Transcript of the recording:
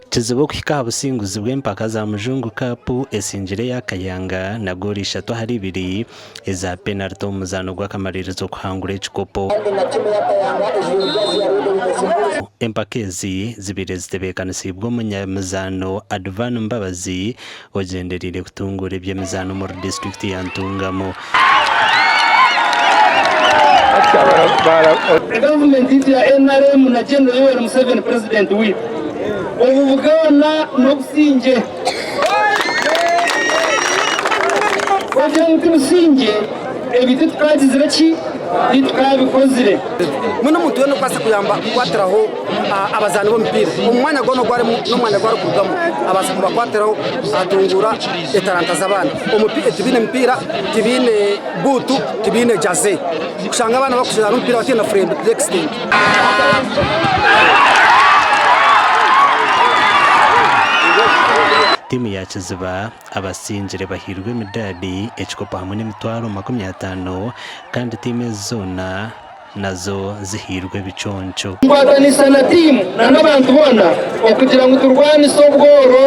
Kizibu kika businguzi bw'empaka za Mujungu Cup esingire ya Kayanga na goli 3-2 eza penalty omuzano gw'akamalirizo kuhangura ekikopo. Empaka ezi zibiri zitebeekanisibwa omunyamizano Advan Mbabazi ogenderire kutungura ebyemizano mu district ya Ntungamo. Government ya NRM na General Yoweri Museveni president witu ubugana no kusinje waje musinje ebiti twagizira ki itwabikozire muno muntu yo no kwasa kuyamba kwatiraho abazani bo mpira umwanya gono gwari n'umwanya gwari kugamo abasa kubakwatiraho atungura etaranta zabana umupira tibine mpira tibine butu tibine jaze kushanga abana bakushira mpira batina frame extend Timu ya Kiziba abasinjire bahirwe medali ekikopo hamwe n'emitwaro 50 kandi timu zona nazo zihirwe biconco. Ngwatanisa na timu na n'abantu bona okugira ngo turwane sobworo.